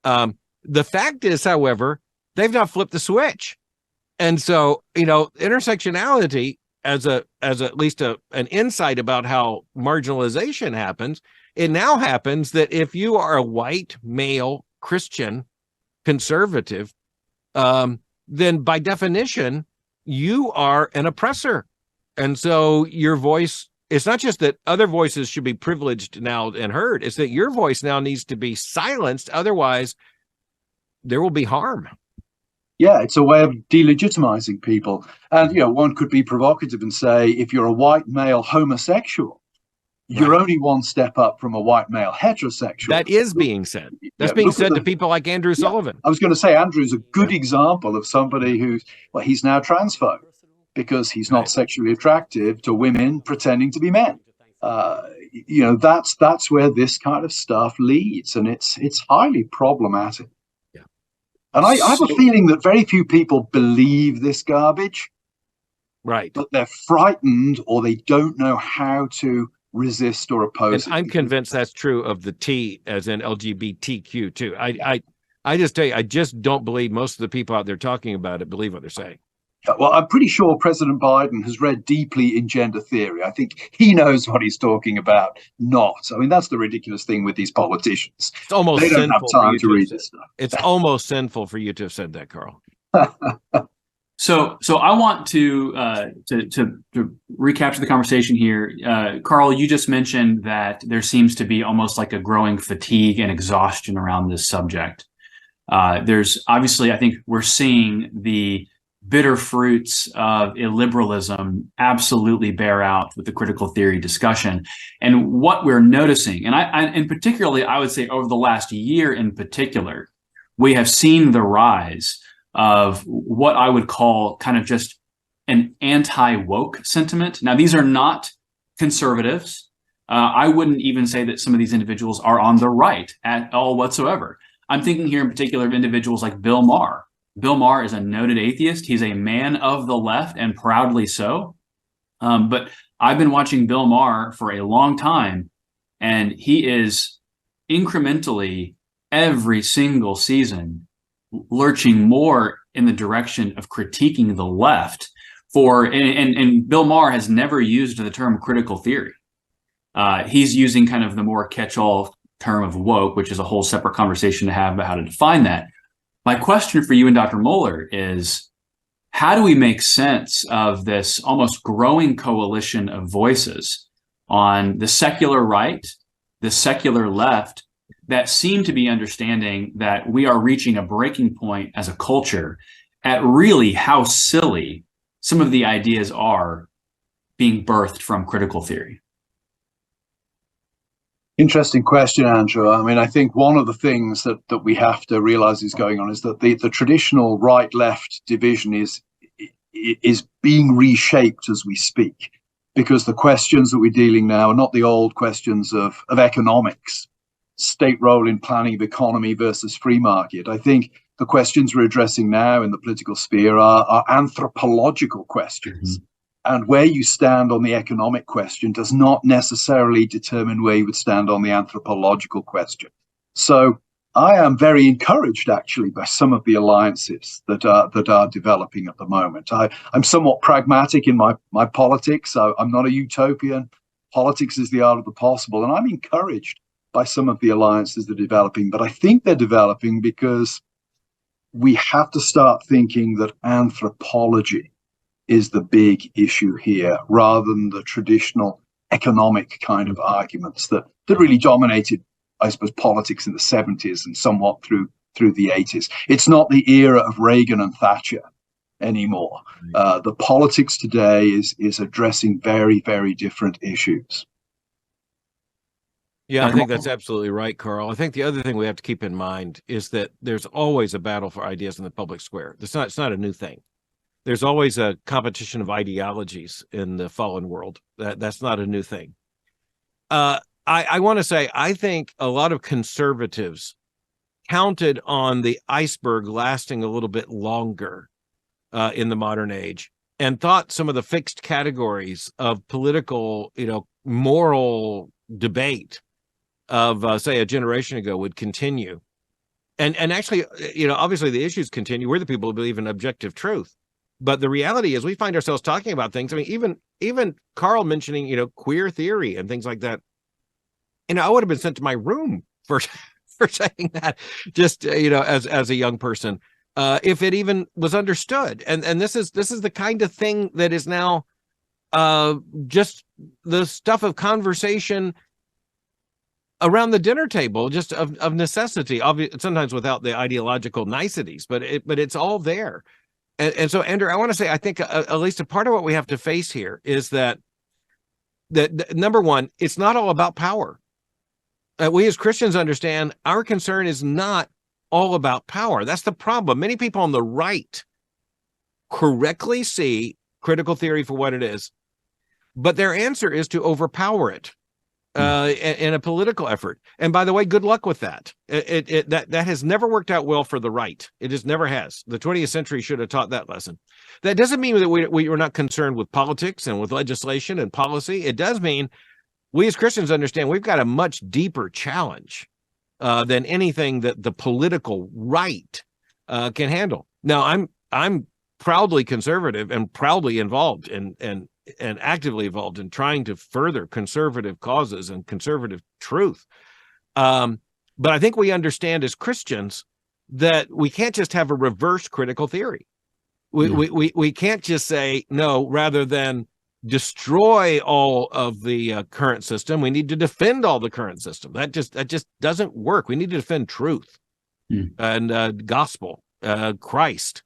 The fact is, however, they've not flipped the switch. And so, intersectionality as at least an insight about how marginalization happens, it now happens that if you are a white male Christian conservative, then by definition, you are an oppressor. And so your voice, it's not just that other voices should be privileged now and heard, it's that your voice now needs to be silenced. Otherwise, there will be harm. Yeah, it's a way of delegitimizing people. And, one could be provocative and say, if you're a white male homosexual, you're only one step up from a white male heterosexual. That is being said. That's being said to people like Andrew Sullivan. I was going to say, Andrew's a good example of somebody he's now transphobe because he's not sexually attractive to women pretending to be men. That's where this kind of stuff leads, and it's highly problematic. And I have a feeling that very few people believe this garbage. Right. But they're frightened or they don't know how to resist or oppose it. I'm convinced that's true of the T as in LGBTQ too. I just tell you, I just don't believe most of the people out there talking about it believe what they're saying. Well, I'm pretty sure President Biden has read deeply in gender theory. I think he knows what he's talking about. I mean, that's the ridiculous thing with these politicians. It's almost they don't have time to read this stuff. It's almost sinful for you to have said that, Carl. So I want to recapture the conversation here. Carl, you just mentioned that there seems to be almost like a growing fatigue and exhaustion around this subject. There's obviously, I think we're seeing the bitter fruits of illiberalism absolutely bear out with the critical theory discussion. And what we're noticing, and particularly, I would say over the last year in particular, we have seen the rise of what I would call kind of just an anti-woke sentiment. Now, these are not conservatives. I wouldn't even say that some of these individuals are on the right at all whatsoever. I'm thinking here in particular of individuals like Bill Maher. Bill Maher is a noted atheist. He's a man of the left, and proudly so. But I've been watching Bill Maher for a long time, and he is incrementally every single season lurching more in the direction of critiquing the left and Bill Maher has never used the term critical theory. He's using kind of the more catch-all term of woke, which is a whole separate conversation to have about how to define that. My question for you and Dr. Mohler is, how do we make sense of this almost growing coalition of voices on the secular right, the secular left, that seem to be understanding that we are reaching a breaking point as a culture at really how silly some of the ideas are being birthed from critical theory? Interesting question, Andrew. I mean, I think one of the things that we have to realize is going on is that the traditional right-left division is being reshaped as we speak, because the questions that we're dealing now are not the old questions of economics, state role in planning of economy versus free market. I think the questions we're addressing now in the political sphere are anthropological questions. Mm-hmm. And where you stand on the economic question does not necessarily determine where you would stand on the anthropological question. So I am very encouraged, actually, by some of the alliances that are developing at the moment. I'm somewhat pragmatic in my politics. I'm not a utopian. Politics is the art of the possible. And I'm encouraged by some of the alliances that are developing. But I think they're developing because we have to start thinking that anthropology is the big issue here, rather than the traditional economic kind of arguments that really dominated, I suppose, politics in the 70s and somewhat through the 80s. It's not the era of Reagan and Thatcher anymore. The politics today is addressing very, very different issues. Yeah, I think that's absolutely right, Carl. I think the other thing we have to keep in mind is that there's always a battle for ideas in the public square. It's not a new thing. There's always a competition of ideologies in the fallen world. That's not a new thing. I want to say, I think a lot of conservatives counted on the iceberg lasting a little bit longer in the modern age, and thought some of the fixed categories of political, moral debate of, say, a generation ago would continue. And actually, obviously the issues continue. We're the people who believe in objective truth. But the reality is we find ourselves talking about things. I mean, even Carl mentioning, queer theory and things like that. I would have been sent to my room for saying that, just, as a young person, if it even was understood. And this is the kind of thing that is now just the stuff of conversation around the dinner table, just of necessity, sometimes without the ideological niceties, but it's all there. And so, Andrew, I want to say, I think at least a part of what we have to face here is that number one, it's not all about power. We as Christians understand our concern is not all about power. That's the problem. Many people on the right correctly see critical theory for what it is, but their answer is to overpower it in a political effort. And by the way, good luck with that. That has never worked out well for the right. It just never has. The 20th century should have taught that lesson. That doesn't mean that we're not concerned with politics and with legislation and policy. It does mean we as Christians understand we've got a much deeper challenge than anything that the political right can handle. Now, I'm proudly conservative and proudly involved and actively involved in trying to further conservative causes and conservative truth. But I think we understand as Christians that we can't just have a reverse critical theory. We can't just say no, rather than destroy all of the current system. We need to defend all the current system. That just doesn't work. We need to defend truth and gospel, Christ.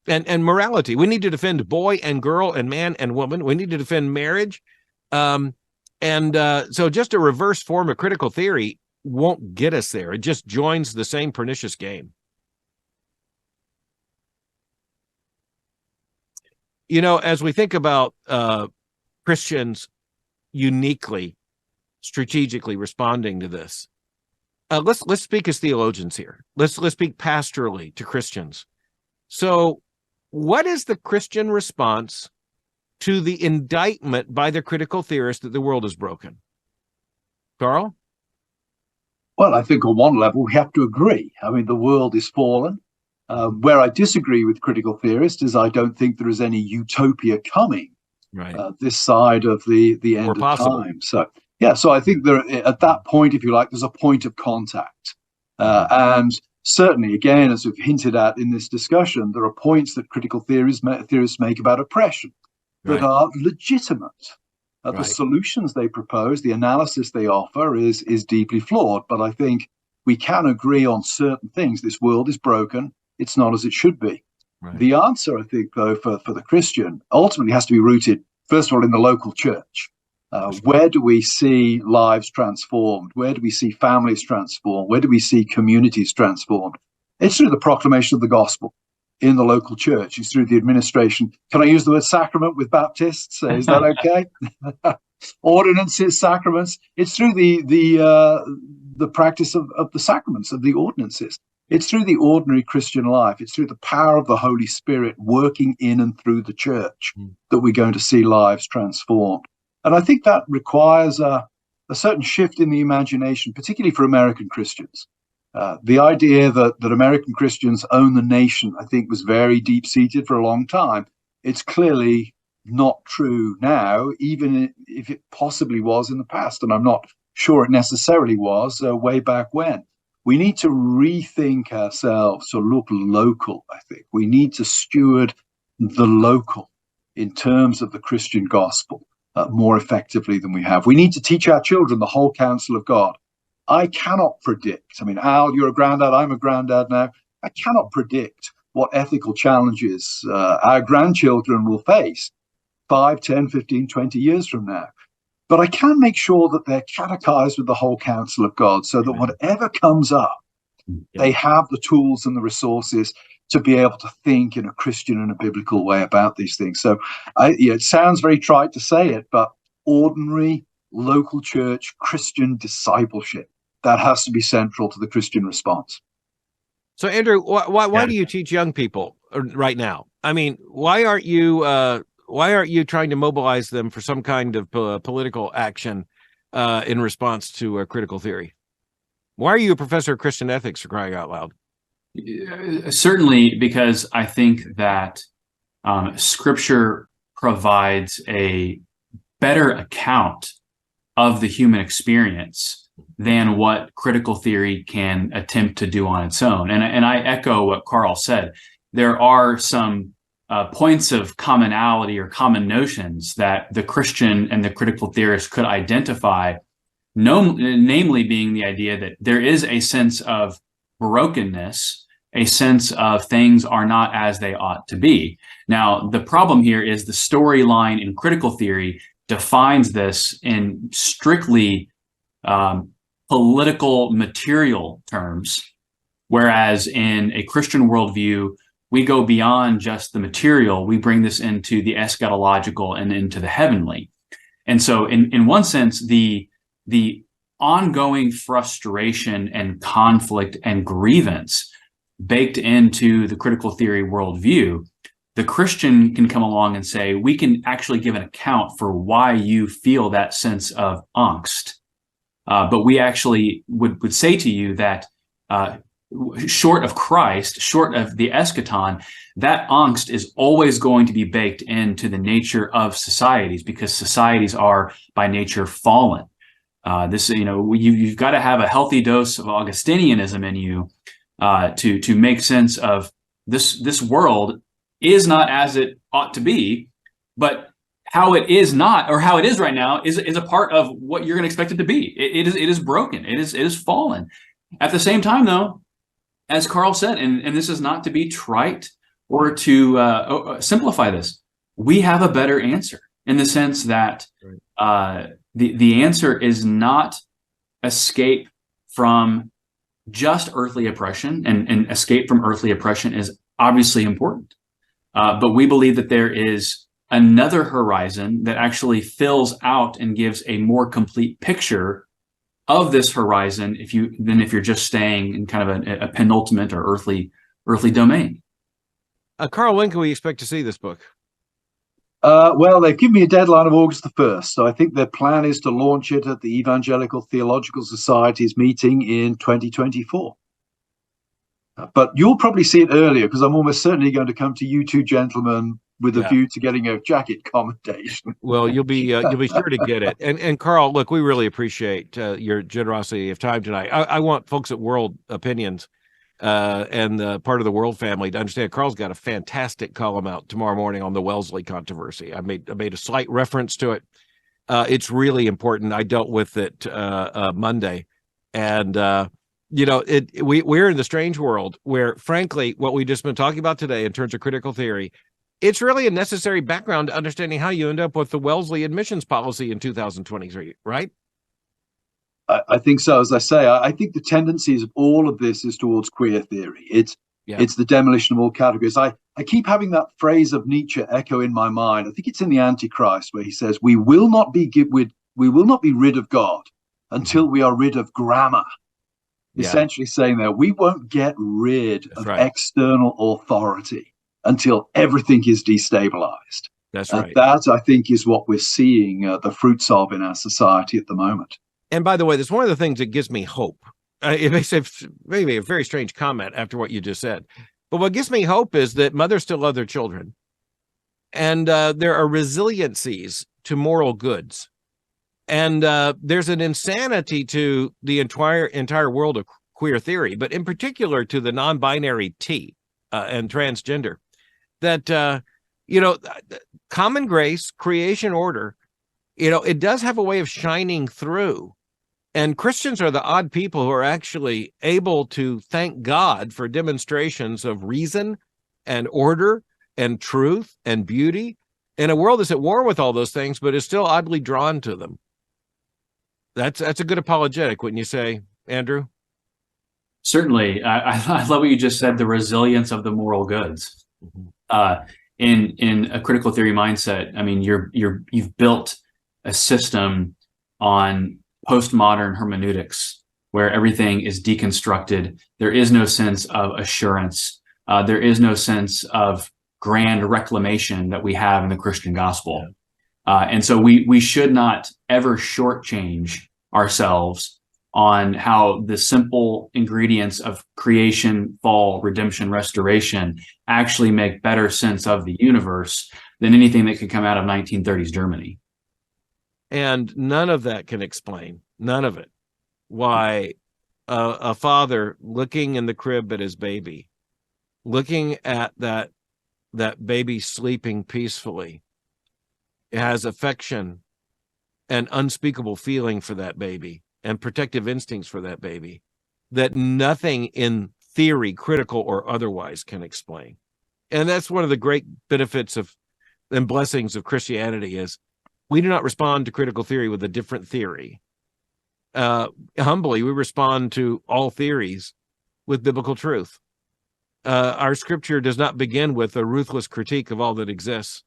And morality. We need to defend boy and girl and man and woman. We need to defend marriage. So just a reverse form of critical theory won't get us there. It just joins the same pernicious game. You know, as we think about Christians uniquely, strategically responding to this, let's speak as theologians here. Let's speak pastorally to Christians. So, what is the Christian response to the indictment by the critical theorist that the world is broken? Carl? Well, I think on one level we have to agree. I mean, the world is fallen. Where I disagree with critical theorists is I don't think there is any utopia coming this side of the end of time. So, yeah, so I think there, at that point, if you like, there's a point of contact. And certainly, again, as we've hinted at in this discussion, there are points that critical theorists make about oppression that are legitimate. The solutions they propose, the analysis they offer is deeply flawed. But I think we can agree on certain things. This world is broken. It's not as it should be. The answer, I think, though, for the Christian ultimately has to be rooted, first of all, in the local church. Where do we see lives transformed? Where do we see families transformed? Where do we see communities transformed? It's through the proclamation of the gospel in the local church. It's through the administration. Can I use the word sacrament with Baptists? Is that okay? Ordinances, sacraments. It's through the practice of the sacraments, of the ordinances. It's through the ordinary Christian life. It's through the power of the Holy Spirit working in and through the church that we're going to see lives transformed. And I think that requires a certain shift in the imagination, particularly for American Christians. The idea that American Christians own the nation, I think, was very deep-seated for a long time. It's clearly not true now, even if it possibly was in the past. And I'm not sure it necessarily was way back when. We need to rethink ourselves to look local, I think. We need to steward the local in terms of the Christian gospel more effectively than we have. We need to teach our children the whole counsel of God. I cannot predict. I mean, Al, you're a granddad. I'm a granddad now. I cannot predict what ethical challenges our grandchildren will face 5, 10, 15, 20 years from now. But I can make sure that they're catechized with the whole counsel of God so that whatever comes up, they have the tools and the resources to be able to think in a Christian and a biblical way about these things. So it sounds very trite to say it, but ordinary local church Christian discipleship, that has to be central to the Christian response. So, Andrew, why do you teach young people right now? I mean, why aren't you trying to mobilize them for some kind of political action in response to critical theory? Why are you a professor of Christian ethics, for crying out loud? Certainly, because I think that Scripture provides a better account of the human experience than what critical theory can attempt to do on its own. And I echo what Carl said. There are some points of commonality or common notions that the Christian and the critical theorist could identify, namely being the idea that there is a sense of brokenness, a sense of things are not as they ought to be. Now, the problem here is the storyline in critical theory defines this in strictly political material terms, whereas in a Christian worldview, we go beyond just the material. We bring this into the eschatological and into the heavenly. And so in one sense, the ongoing frustration and conflict and grievance baked into the critical theory worldview, the Christian can come along and say, we can actually give an account for why you feel that sense of angst. But we actually would say to you that short of Christ, short of the eschaton, that angst is always going to be baked into the nature of societies, because societies are by nature fallen. You've got to have a healthy dose of Augustinianism in you to make sense of this world is not as it ought to be, but how it is not, or how it is right now, is a part of what you're going to expect it to be. It is broken. It is fallen. At the same time, though, as Carl said, and this is not to be trite or to simplify this, we have a better answer in the sense that the answer is not escape from just earthly oppression, and escape from earthly oppression is obviously important. But we believe that there is another horizon that actually fills out and gives a more complete picture of this horizon if you're just staying in kind of a penultimate or earthly domain. Carl, when can we expect to see this book? Well, they've given me a deadline of August the 1st, so I think their plan is to launch it at the Evangelical Theological Society's meeting in 2024. But you'll probably see it earlier, because I'm almost certainly going to come to you two gentlemen with a view to getting a jacket commendation. Well, you'll be sure to get it. And Carl, look, we really appreciate your generosity of time tonight. I want folks at World Opinions and part of the World family to understand Carl's got a fantastic column out tomorrow morning on the Wellesley controvery. I made a slight reference to it. It's really important. I dealt with it Monday, and we're in the strange world where, frankly, what we've just been talking about today in terms of critical theory, it's really a necessary background to understanding how you end up with the Wellesley admissions policy in 2023, right? I think so. As I say, I think the tendencies of all of this is towards queer theory. It's the demolition of all categories. I keep having that phrase of Nietzsche echo in my mind. I think it's in the Antichrist, where he says, "We will not be rid of God until we are rid of grammar." Yeah. Essentially saying that we won't get rid of external authority until everything is destabilized. That's right. That, I think, is what we're seeing the fruits of in our society at the moment. And by the way, that's one of the things that gives me hope. It makes maybe a very strange comment after what you just said. But what gives me hope is that mothers still love their children. And there are resiliencies to moral goods. And there's an insanity to the entire world of queer theory, but in particular to the non-binary T and transgender. That, common grace, creation order, it does have a way of shining through. And Christians are the odd people who are actually able to thank God for demonstrations of reason and order and truth and beauty in a world that's at war with all those things, but is still oddly drawn to them. That's a good apologetic, wouldn't you say, Andrew? Certainly. I love what you just said, the resilience of the moral goods. Mm-hmm. In a critical theory mindset, I mean, you've built a system on postmodern hermeneutics where everything is deconstructed. There is no sense of assurance. There is no sense of grand reclamation that we have in the Christian gospel. And so we should not ever shortchange ourselves on how the simple ingredients of creation, fall, redemption, restoration actually make better sense of the universe than anything that could come out of 1930s Germany. And none of that can explain, none of it, why a father looking in the crib at his baby, looking at that baby sleeping peacefully, has affection and unspeakable feeling for that baby and protective instincts for that baby that nothing in theory, critical or otherwise, can explain. And that's one of the great benefits of and blessings of Christianity is we do not respond to critical theory with a different theory. Humbly, we respond to all theories with biblical truth. Our scripture does not begin with a ruthless critique of all that exists.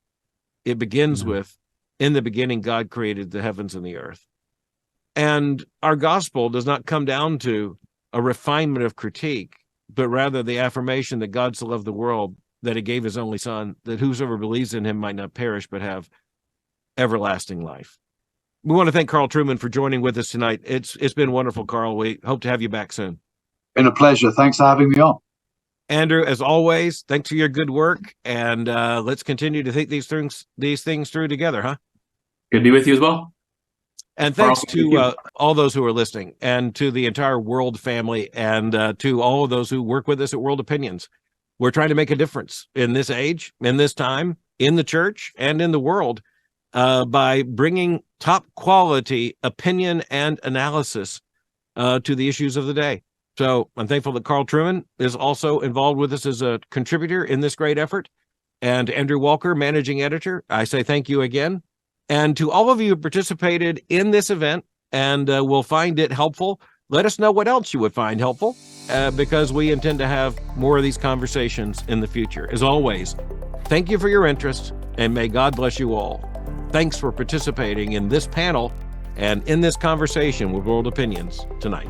It begins with, in the beginning, God created the heavens and the earth. And our gospel does not come down to a refinement of critique, but rather the affirmation that God so loved the world that he gave his only son, that whosoever believes in him might not perish, but have everlasting life. We want to thank Carl Trueman for joining with us tonight. It's been wonderful, Carl. We hope to have you back soon. Been a pleasure. Thanks for having me on. Andrew, as always, thanks for your good work, and let's continue to think these things through together, huh? Good to be with you as well. And thanks to all those who are listening, and to the entire World family, and to all of those who work with us at World Opinions. We're trying to make a difference in this age, in this time, in the church, and in the world by bringing top quality opinion and analysis to the issues of the day. So I'm thankful that Carl Trueman is also involved with us as a contributor in this great effort. And Andrew Walker, managing editor, I say thank you again. And to all of you who participated in this event and will find it helpful, Let us know what else you would find helpful, because we intend to have more of these conversations in the future. As always, thank you for your interest, and may God bless you all. Thanks for participating in this panel and in this conversation with World Opinions tonight.